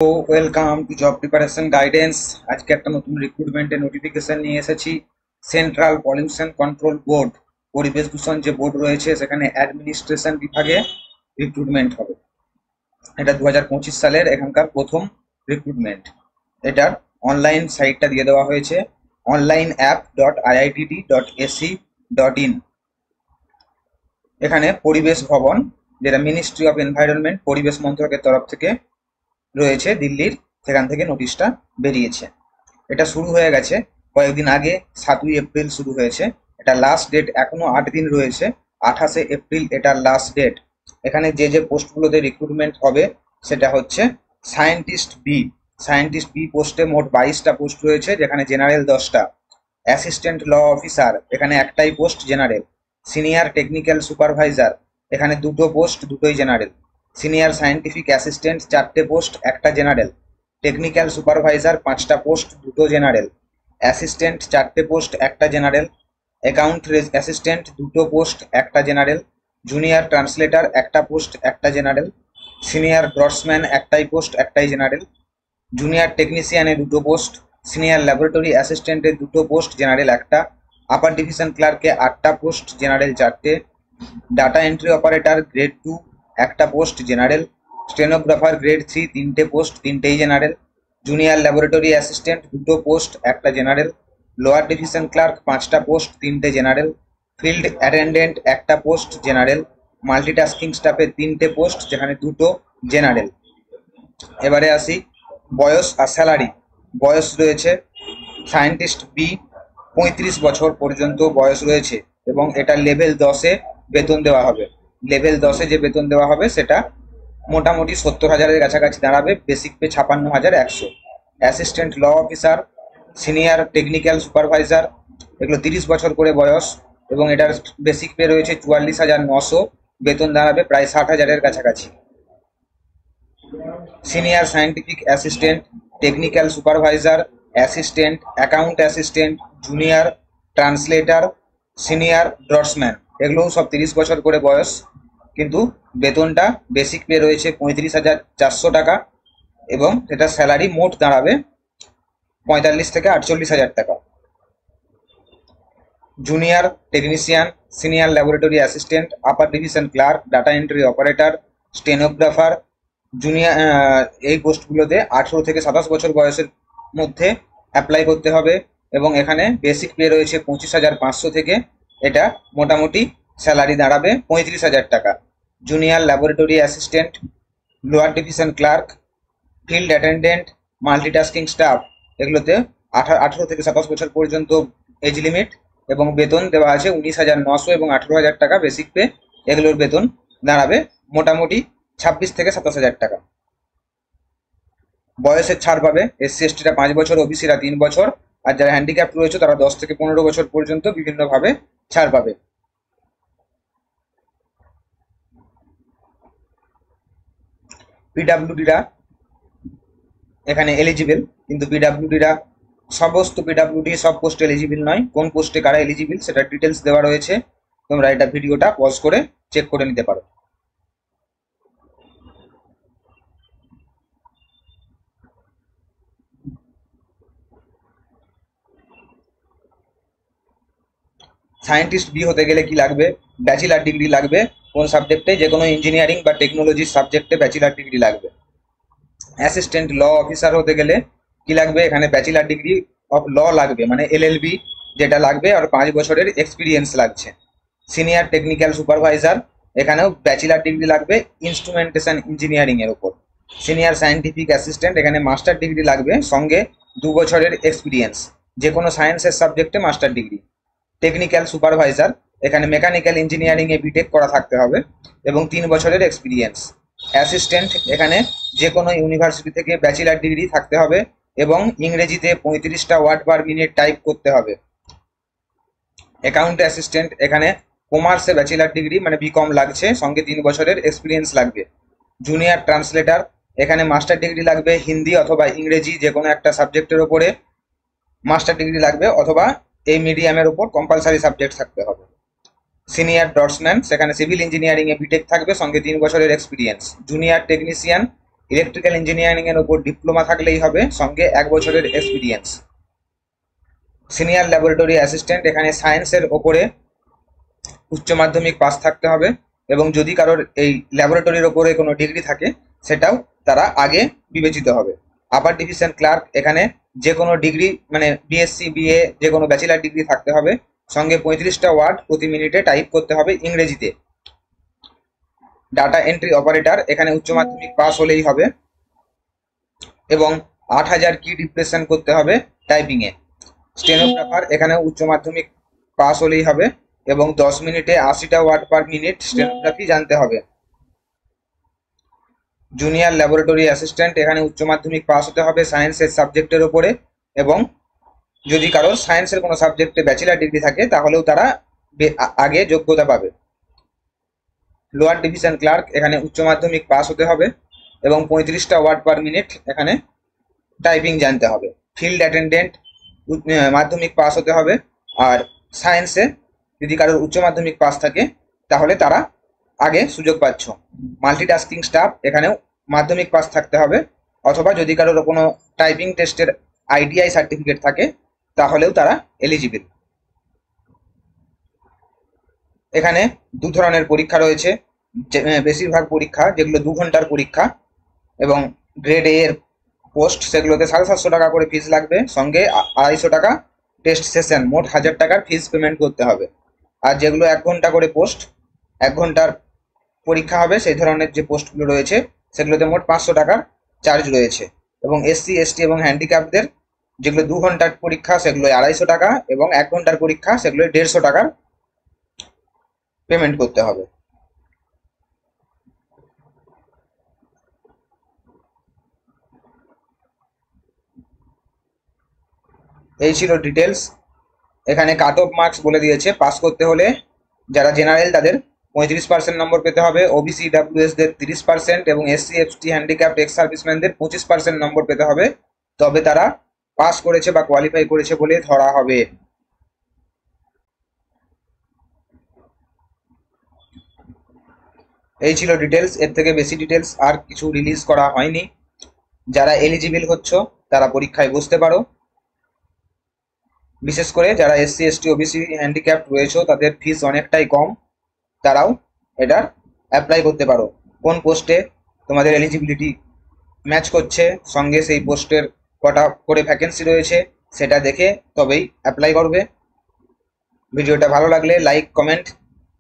Welcome to job preparation guidance. আজকে একটা নতুন রিক্রুটমেন্টের নোটিফিকেশন নিয়ে এসেছি। সেন্ট্রাল পলিউশন কন্ট্রোল বোর্ড, পরিবেশ দূষণ যে বোর্ড রয়েছে সেখানে অ্যাডমিনিস্ট্রেশন বিভাগে রিক্রুটমেন্ট হবে। এটা 2025 সালের এখানকার প্রথম রিক্রুটমেন্ট। এটার অনলাইন সাইটটা দিয়ে দেওয়া হয়েছে onlineapp.iitt.ac.in। এখানে পরিবেশ ভবন, যেটা মিনিস্ট্রি অফ এনভায়রনমেন্ট, পরিবেশ মন্ত্রকের তরফ থেকে রয়েছে দিল্লির, সেখান থেকে নোটিশটা বেরিয়েছে। এটা শুরু হয়ে গেছে কয়েকদিন আগে, 7ই এপ্রিল শুরু হয়েছে। এটা লাস্ট ডেট এখনো 8 দিন রয়েছে, 28শে এপ্রিল এটার লাস্ট ডেট। এখানে যে পোস্টগুলোতে রিক্রুটমেন্ট হবে সেটা হচ্ছে সায়েন্টিস্ট বি পোস্টে মোট 22টা পোস্ট রয়েছে, যেখানে জেনারেল 10টা। অ্যাসিস্ট্যান্ট ল অফিসার, এখানে একটাই post general. Senior technical supervisor, এখানে দুটো পোস্ট, দুটোই জেনারেল। সিনিয়র সায়েন্টিফিক অ্যাসিস্ট্যান্ট 4টে পোস্ট, একটা জেনারেল। টেকনিক্যাল সুপারভাইজার 5টা পোস্ট, দুটো জেনারেল। অ্যাসিস্ট্যান্ট 4টে পোস্ট, একটা জেনারেল। অ্যাকাউন্ট অ্যাসিস্ট্যান্ট 2টো পোস্ট, একটা জেনারেল। জুনিয়র ট্রান্সলেটর 1টা পোস্ট, একটা জেনারেল। সিনিয়র ড্রটসম্যান একটাই পোস্ট, একটাই জেনারেল। জুনিয়র টেকনিশিয়ানে 2টো পোস্ট। সিনিয়র ল্যাবরেটরি অ্যাসিস্ট্যান্টের 2টো পোস্ট, জেনারেল একটা। আপার ডিভিশন ক্লার্কে 8টা পোস্ট, জেনারেল 4টে। ডাটা এন্ট্রি অপারেটর গ্রেড 2 একটা পোস্ট, জেনারেল। স্টেনোগ্রাফার গ্রেড 3 3টে পোস্ট, তিনটেই জেনারেল। জুনিয়র ল্যাবরেটরি অ্যাসিস্ট্যান্ট 2টো পোস্ট, একটা জেনারেল। লোয়ার ডিভিশন ক্লার্ক 5টা পোস্ট, 3টে জেনারেল। ফিল্ড অ্যাটেন্ডেন্ট একটা পোস্ট, জেনারেল। মাল্টিটাস্কিং স্টাফে 3টে পোস্ট, যেখানে 2টো জেনারেল। এবারে আসি বয়স আর স্যালারি। বয়স রয়েছে সায়েন্টিস্ট বি 35 বছর পর্যন্ত বয়স রয়েছে, এবং এটা লেভেল 10-এ বেতন দেওয়া হবে। লেভেল 10-এ যে বেতন দেওয়া হবে সেটা মোটামুটি 70,000-এর কাছাকাছি দাঁড়াবে। Basic pay 56,100। Assistant law officer, senior technical supervisor, এগুলো 30 বছর করে বয়স, এবং এটার বেসিক পে রয়েছে 44,900। বেতন দাঁড়াবে প্রায় 60,000-এর কাছাকাছি। Senior scientific assistant, technical supervisor, assistant, account assistant, junior translator, senior draughtsman, এগুলোও সব 30 বছর করে বয়স, কিন্তু বেতনটা বেসিক পে রয়েছে 35,400 টাকা, এবং সেটা স্যালারি মোট দাঁড়াবে 45 থেকে 48,000 টাকা। Junior technician, senior laboratory assistant, upper division clerk, data entry operator, stenographer, junior, এই পোস্টগুলোতে 18 থেকে 27 বছর বয়সের মধ্যে অ্যাপ্লাই করতে হবে, এবং এখানে বেসিক পে রয়েছে 25,500 থেকে। এটা মোটামুটি স্যালারি দাঁড়াবে 35,000 টাকা। Junior laboratory assistant, lower division clerk, field attendant, multitasking staff, এগুলোতে 18 থেকে 27 বছর পর্যন্ত এজ লিমিট, এবং বেতন দেওয়া আছে 19,900 এবং 18,000 টাকা বেসিক পে। এগুলোর বেতন দাঁড়াবে মোটামুটি 26 থেকে 27,000 টাকা। বয়সের ছাড় পাবে এসসি এসটিরা 5 বছর, ওবিসিরা 3 বছর, আর যারা হ্যান্ডিক্যাপ্ট রয়েছে তারা 10 থেকে 15 বছর পর্যন্ত বিভিন্নভাবে ছাড় পাবে। পিডাব্লিউডিরা এখানে এলিজিবল, কিন্তু পিডাব্লিউডিরা সমস্ত পিডাব্লিউডি সব পোস্টে এলিজিবল নয়। কোন পোস্টে কারা এলিজিবল সেটা ডিটেলস দেওয়া রয়েছে, তোমরা এটা ভিডিওটা পজ করে চেক করে নিতে পারো। সায়েন্টিস্ট বি হতে গেলে কি লাগবে? ব্যাচেলার ডিগ্রি লাগবে। কোন সাবজেক্টে? যে কোনো ইঞ্জিনিয়ারিং বা টেকনোলজি সাবজেক্টে ব্যাচেলার ডিগ্রি লাগবে। অ্যাসিস্ট্যান্ট ল অফিসার হতে গেলে কি লাগবে? এখানে ব্যাচেলার ডিগ্রি অফ ল লাগবে, মানে এলএলবি যেটা লাগবে, আর 5 বছরের এক্সপিরিয়েন্স লাগছে। সিনিয়র টেকনিক্যাল সুপারভাইজার, এখানেও ব্যাচেলার ডিগ্রি লাগবে ইনস্ট্রুমেন্টেশন ইঞ্জিনিয়ারিং এর উপর। সিনিয়র সায়েন্টিফিক অ্যাসিস্ট্যান্ট, এখানে মাস্টার ডিগ্রি লাগবে, সঙ্গে 2 বছরের এক্সপিরিয়েন্স, যে কোনো সায়েন্সের সাবজেক্টে মাস্টার ডিগ্রি। টেকনিক্যাল সুপারভাইজার, এখানে মেকানিক্যাল ইঞ্জিনিয়ারিং এ বিটেক করা থাকতে হবে, এবং 3 বছরের এক্সপিরিয়েন্স। অ্যাসিস্ট্যান্ট, এখানে যে কোনো ইউনিভার্সিটি থেকে ব্যাচেলার ডিগ্রি থাকতে হবে, এবং ইংরেজিতে 35টা ওয়ার্ড পার মিনিট টাইপ করতে হবে। অ্যাকাউন্ট অ্যাসিস্ট্যান্ট, এখানে কমার্সে ব্যাচেলার ডিগ্রি মানে বিকম লাগছে, সঙ্গে 3 বছরের এক্সপিরিয়েন্স লাগবে। জুনিয়র ট্রান্সলেটর, এখানে মাস্টার ডিগ্রি লাগবে, হিন্দি অথবা ইংরেজি যে কোনো একটা সাবজেক্টের ওপরে মাস্টার ডিগ্রি লাগবে, অথবা এই মিডিয়ামের উপর কম্পালসারি সাবজেক্ট থাকতে হবে। সিনিয়র ডটসম্যান, সেখানে সিভিল ইঞ্জিনিয়ারিং এ বিটেক থাকবে, সঙ্গে 3 বছরের experience. Junior technician, electrical engineering এর উপর ডিপ্লোমা থাকলেই হবে, সঙ্গে 1 বছরের এক্সপিরিয়েন্স। সিনিয়র ল্যাবরেটরি অ্যাসিস্ট্যান্ট, এখানে সায়েন্সের ওপরে উচ্চ মাধ্যমিক পাস থাকতে হবে, এবং যদি কারোর এই ল্যাবরেটরির ওপরে কোনো ডিগ্রি থাকে সেটাও তারা আগে বিবেচিত হবে। আপার ডিভিশন ক্লার্ক, এখানে যে কোনো ডিগ্রি মানে বিএসসি বিএ যে কোনো ব্যাচেলার ডিগ্রি থাকতে হবে, সঙ্গে 35টা ওয়ার্ড প্রতি মিনিটে টাইপ করতে হবে ইংরেজিতে। ডাটা এন্ট্রি অপারেটর, এখানে উচ্চ মাধ্যমিক পাস হলেই হবে এবং 8000 কি রিপ্রেজেন্ট করতে হবে টাইপিংয়ে। স্টেনোগ্রাফার, এখানে উচ্চ মাধ্যমিক পাস হলেই হবে এবং 10 মিনিটে 80টা ওয়ার্ড পার মিনিট স্টেনোগ্রাফি জানতে হবে। জুনিয়র ল্যাবরেটরি অ্যাসিস্ট্যান্ট, এখানে উচ্চ মাধ্যমিক পাস হতে হবে সায়েন্সের সাবজেক্টের ওপরে, এবং যদি কারোর সায়েন্সের কোনো সাবজেক্টে ব্যাচেলার ডিগ্রি থাকে তাহলেও তারা আগে যোগ্যতা পাবে। লোয়ার ডিভিশন ক্লার্ক, এখানে উচ্চ মাধ্যমিক পাস হতে হবে এবং 35টা ওয়ার্ড পার মিনিট এখানে টাইপিং জানতে হবে। ফিল্ড অ্যাটেন্ডেন্ট, মাধ্যমিক পাস হতে হবে, আর সায়েন্সে যদি কারোর উচ্চ মাধ্যমিক পাস থাকে তাহলে তারা আগে সুযোগ পাচ্ছ। মাল্টিটাস্কিং স্টাফ, এখানেও মাধ্যমিক পাস থাকতে হবে, অথবা যদি কারোর কোনো টাইপিং টেস্টের আইটিআই সার্টিফিকেট থাকে তাহলেও তারা এলিজিবল। এখানে 2 ধরনের পরীক্ষা রয়েছে, বেশিরভাগ পরীক্ষা যেগুলো 2 ঘন্টার পরীক্ষা, এবং গ্রেড এ এর পোস্ট সেগুলোতে 750 টাকা করে ফিস লাগবে, সঙ্গে 250 টাকা টেস্ট সেশন, মোট 1000 টাকার ফিস পেমেন্ট করতে হবে। আর যেগুলো 1 ঘন্টা করে পোস্ট, 1 ঘন্টার পরীক্ষা হবে, সেই ধরনের যে পোস্টগুলো রয়েছে সেগুলোতে মোট 500 টাকার চার্জ রয়েছে। এবং এসসি এসটি এবং হ্যান্ডিক্যাপদের যেগুলো 2 ঘন্টার পরীক্ষা সেগুলো 250 টাকা, এবং 1 ঘন্টার পরীক্ষা সেগুলো 150 টাকার পেমেন্ট করতে হবে। এই ছিল ডিটেলস। এখানে কাট অফ মার্কস বলে দিয়েছে। পাস করতে হলে যারা জেনারেল তাদের 35% নম্বর পেতে হবে, ওবিসি ডাব্লিউএস দের 30% এবং এসসি এসটি হ্যান্ডিক্যাপ্ট এক্স সার্ভিসম্যানদের 25% নম্বর পেতে হবে, তবে তারা পাস করেছে বা কোয়ালিফাই করেছে বলে ধরা হবে। এই ছিল ডিটেলস, এর থেকে বেশি ডিটেলস আর কিছু রিলিজ করা হয়নি। যারা এলিজিবল হচ্ছ তারা পরীক্ষায় বসতে পারো। বিশেষ করে যারা এসসি এসটি ওবিসি হ্যান্ডিক্যাপ্ট রয়েছে তাদের ফিস অনেকটাই কম, তারাও এটার অ্যাপ্লাই করতে পারো। কোন পোস্টে তোমাদের এলিজিবিলিটি ম্যাচ করছে, সঙ্গে সেই পোস্টের কটা করে ভ্যাকেন্সি রয়েছে সেটা দেখে তবেই অ্যাপ্লাই করবে। ভিডিওটা ভালো লাগলে লাইক কমেন্ট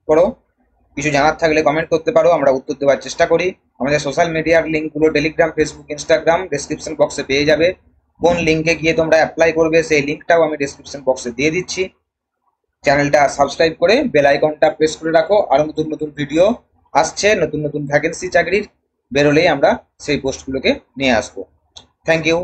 করো, কিছু জানার থাকলে কমেন্ট করতে পারো, আমরা উত্তর দেওয়ার চেষ্টা করি। আমাদের সোশ্যাল মিডিয়ার লিঙ্কগুলো টেলিগ্রাম, ফেসবুক, ইনস্টাগ্রাম ডেসক্রিপশন বক্সে পেয়ে যাবে। কোন লিঙ্কে গিয়ে তোমরা অ্যাপ্লাই করবে সেই লিঙ্কটাও আমি ডেসক্রিপশন বক্সে দিয়ে দিচ্ছি। চ্যানেলটা সাবস্ক্রাইব করে বেল আইকনটা প্রেস করে রাখো, আরো নতুন নতুন ভিডিও আসছে, নতুন নতুন ভ্যাকেন্সি চাকরির বেরোলেই আমরা সেই পোস্টগুলোকে নিয়ে আসবো। Thank you.